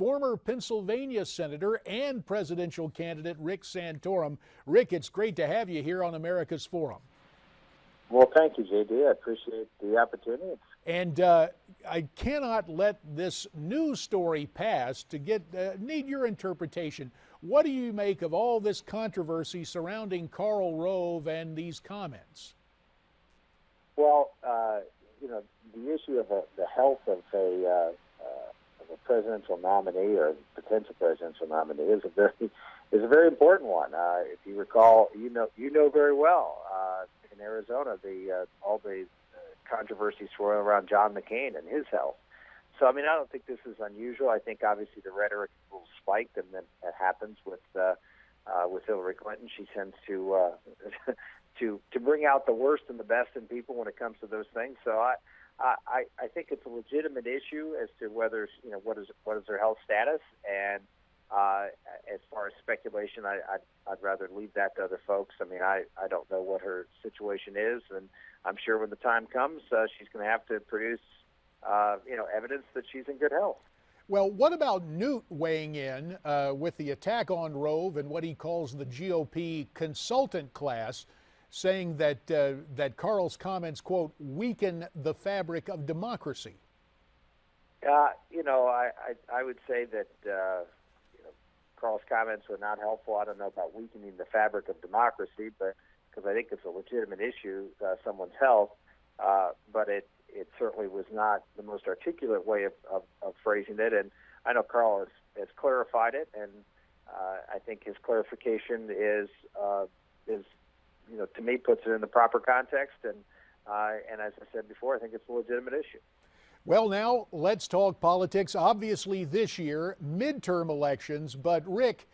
former Pennsylvania Senator and presidential candidate Rick Santorum. Rick, it's great to have you here on America's Forum. Well, thank you, JD. I appreciate the opportunity. And I cannot let this news story pass to need your interpretation. What do you make of all this controversy surrounding Karl Rove and these comments? Well, the issue of the health of a presidential nominee or potential presidential nominee is a very important one. If you recall, you know very well in Arizona all the controversy swirling around John McCain and his health. So, I mean, I don't think this is unusual. I think obviously the rhetoric will spike, and then that happens with Hillary Clinton. She tends to to bring out the worst and the best in people when it comes to those things. So I think it's a legitimate issue as to whether what is their health status, and as far as speculation, I'd rather leave that to other folks. I mean, I don't know what her situation is, and I'm sure when the time comes, she's going to have to produce evidence that she's in good health. Well, what about Newt weighing in with the attack on Rove and what he calls the GOP consultant class, saying that Karl's comments, quote, weaken the fabric of democracy? I would say that Karl's comments were not helpful. I don't know about weakening the fabric of democracy, but because I think it's a legitimate issue, someone's health, but it certainly was not the most articulate way of phrasing it. And I know Karl has clarified it, and I think his clarification is to me, puts it in the proper context. And as I said before, I think it's a legitimate issue. Well, now let's talk politics. Obviously this year, midterm elections, but Rick,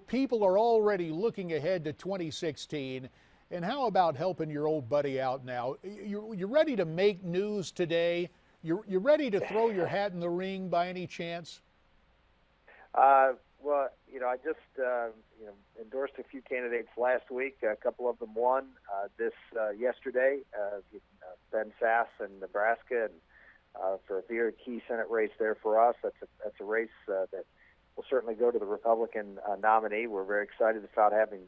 people are already looking ahead to 2016. And how about helping your old buddy out now? You're ready to make news today? You're ready to throw your hat in the ring by any chance? Well, I just endorsed a few candidates last week. A couple of them won yesterday. Ben Sass in Nebraska, and for a very key Senate race there for us. That's a race that will certainly go to the Republican nominee. We're very excited about having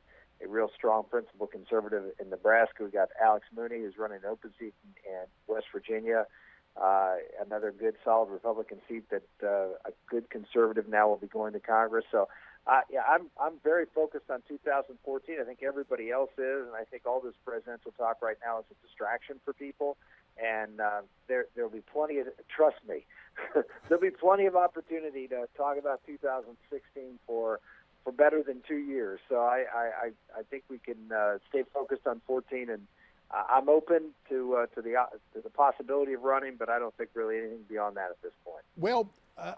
a real strong principal conservative in Nebraska. We got Alex Mooney, who's running an open seat in West Virginia. Another good, solid Republican seat that a good conservative now will be going to Congress. So, I'm very focused on 2014. I think everybody else is, and I think all this presidential talk right now is a distraction for people. And there'll be plenty of, trust me, there'll be plenty of opportunity to talk about 2016 for better than 2 years. So I think we can stay focused on 14, and I'm open to the possibility of running, but I don't think really anything beyond that at this point. Well,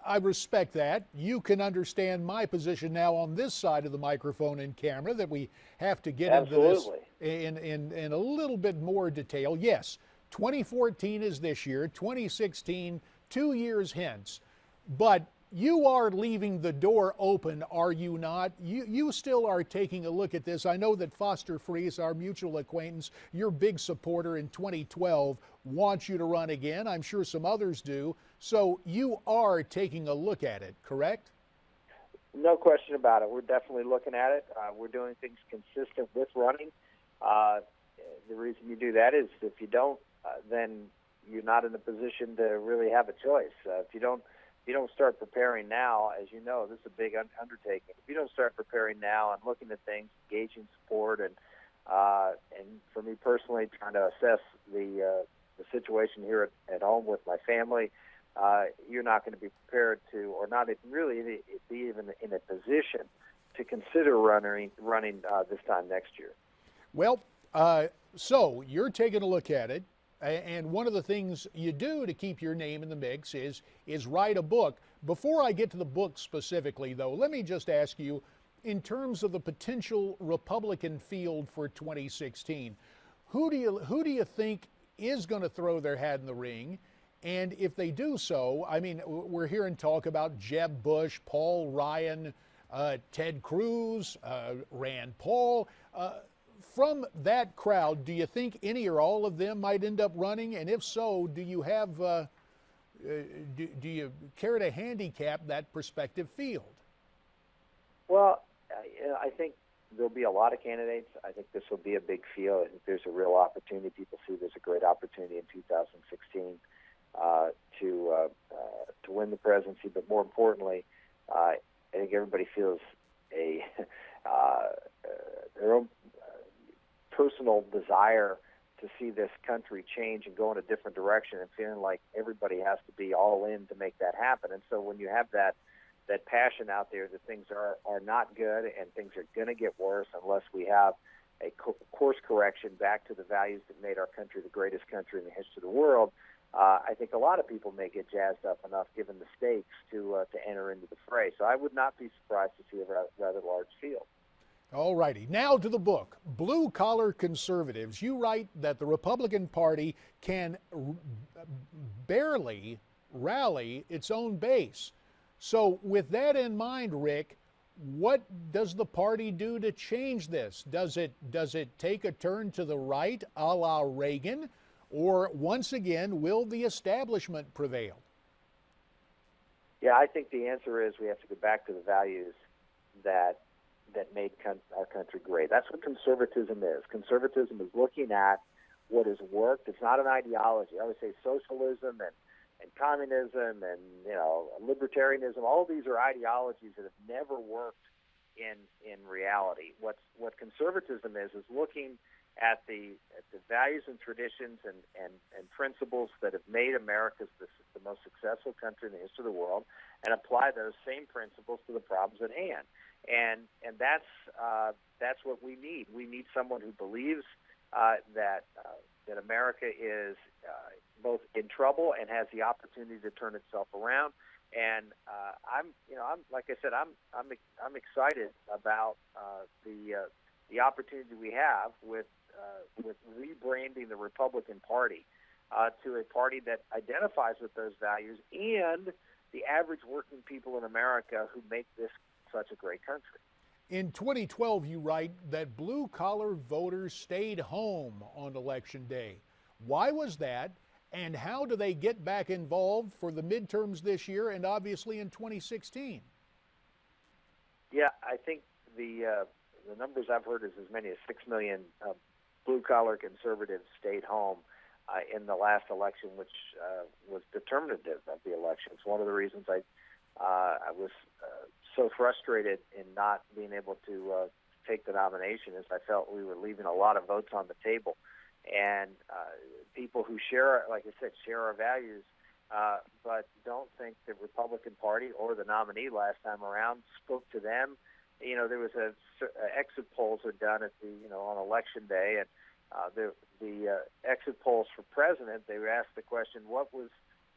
I respect that. You can understand my position now on this side of the microphone and camera, that we have to get Absolutely. into this in a little bit more detail. Yes, 2014 is this year, 2016, 2 years hence, but you are leaving the door open, are you not? You still are taking a look at this. I know that Foster Friess, our mutual acquaintance, your big supporter in 2012, wants you to run again. I'm sure some others do. So you are taking a look at it, correct? No question about it. We're definitely looking at it. We're doing things consistent with running. The reason you do that is if you don't, then you're not in a position to really have a choice. If you don't start preparing now, as you know, this is a big undertaking. If you don't start preparing now and looking at things, engaging support, and for me personally, trying to assess the situation here at home with my family, you're not going to be prepared to, or not really be even in a position to consider running this time next year. Well, so you're taking a look at it. And one of the things you do to keep your name in the mix is write a book. Before I get to the book specifically, though, let me just ask you, in terms of the potential Republican field for 2016, who do you think is going to throw their hat in the ring? And if they do so, I mean, we're hearing talk about Jeb Bush, Paul Ryan, Ted Cruz, Rand Paul. From that crowd, do you think any or all of them might end up running? And if so, do you have do you care to handicap that prospective field? Well, I think there'll be a lot of candidates. I think this will be a big field. I think there's a real opportunity. People see there's a great opportunity in 2016 to win the presidency. But more importantly, I think everybody feels a their own personal desire to see this country change and go in a different direction, and feeling like everybody has to be all in to make that happen. And so when you have that passion out there that things are not good and things are going to get worse unless we have a course correction back to the values that made our country the greatest country in the history of the world, I think a lot of people may get jazzed up enough, given the stakes, to enter into the fray. So I would not be surprised to see a rather large field. All righty. Now to the book, Blue Collar Conservatives. You write that the Republican Party can barely rally its own base. So with that in mind, Rick, what does the party do to change this? Does it take a turn to the right, a la Reagan, or once again, will the establishment prevail? Yeah, I think the answer is we have to go back to the values that made our country great. That's what conservatism is. Conservatism is looking at what has worked. It's not an ideology. I always say socialism and communism and libertarianism. All of these are ideologies that have never worked in reality. What conservatism is looking at the values and traditions and principles that have made America the most successful country in the history of the world, and apply those same principles to the problems at hand. And that's what we need. We need someone who believes that America is both in trouble and has the opportunity to turn itself around. And I'm like I said, I'm excited about the opportunity we have with rebranding the Republican Party to a party that identifies with those values and the average working people in America who make this such a great country. In 2012, you write that blue-collar voters stayed home on Election Day. Why was that, and how do they get back involved for the midterms this year and obviously in 2016? Yeah, I think the numbers I've heard is as many as 6 million blue-collar conservatives stayed home in the last election, which was determinative of the election. It's one of the reasons I was so frustrated in not being able to take the nomination, is I felt we were leaving a lot of votes on the table. And people who share, like I said, share our values, but don't think the Republican Party or the nominee last time around spoke to them. There was exit polls were done at on Election Day, and the exit polls for president, they were asked the question, what was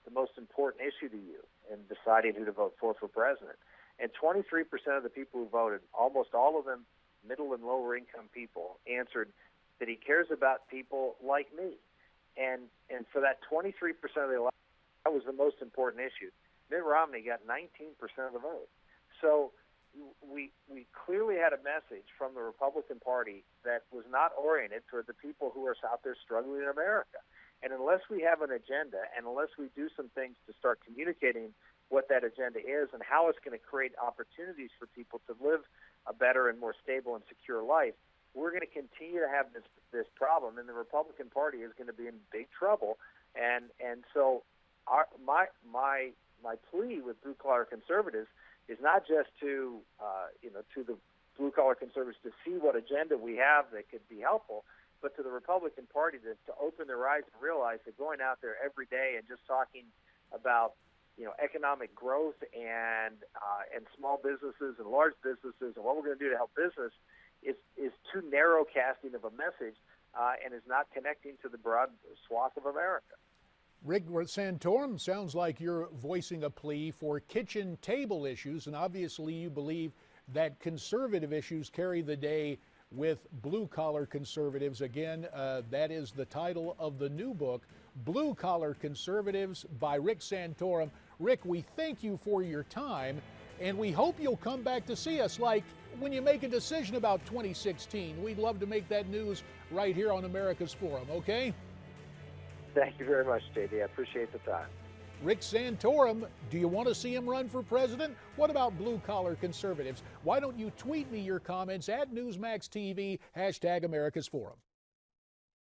the most important issue to you in deciding who to vote for president? And 23% of the people who voted, almost all of them middle and lower income people, answered that he cares about people like me. And for that 23% of the election, that was the most important issue. Mitt Romney got 19% of the vote. So we clearly had a message from the Republican Party that was not oriented toward the people who are out there struggling in America. And unless we have an agenda, and unless we do some things to start communicating what that agenda is and how it's going to create opportunities for people to live a better and more stable and secure life, we're going to continue to have this problem, and the Republican Party is going to be in big trouble. And so my plea with blue collar conservatives is not just to the blue collar conservatives to see what agenda we have that could be helpful, but to the Republican Party to open their eyes and realize that going out there every day and just talking about economic growth and small businesses and large businesses and what we're going to do to help business is too narrow casting of a message and is not connecting to the broad swath of America. Rick Santorum, sounds like you're voicing a plea for kitchen table issues, and obviously you believe that conservative issues carry the day with blue-collar conservatives. Again, that is the title of the new book, Blue Collar Conservatives by Rick Santorum. Rick, we thank you for your time, and we hope you'll come back to see us, like when you make a decision about 2016. We'd love to make that news right here on America's Forum, okay? Thank you very much, JD. I appreciate the time. Rick Santorum, do you want to see him run for president? What about blue-collar conservatives? Why don't you tweet me your comments at Newsmax TV, #America's Forum.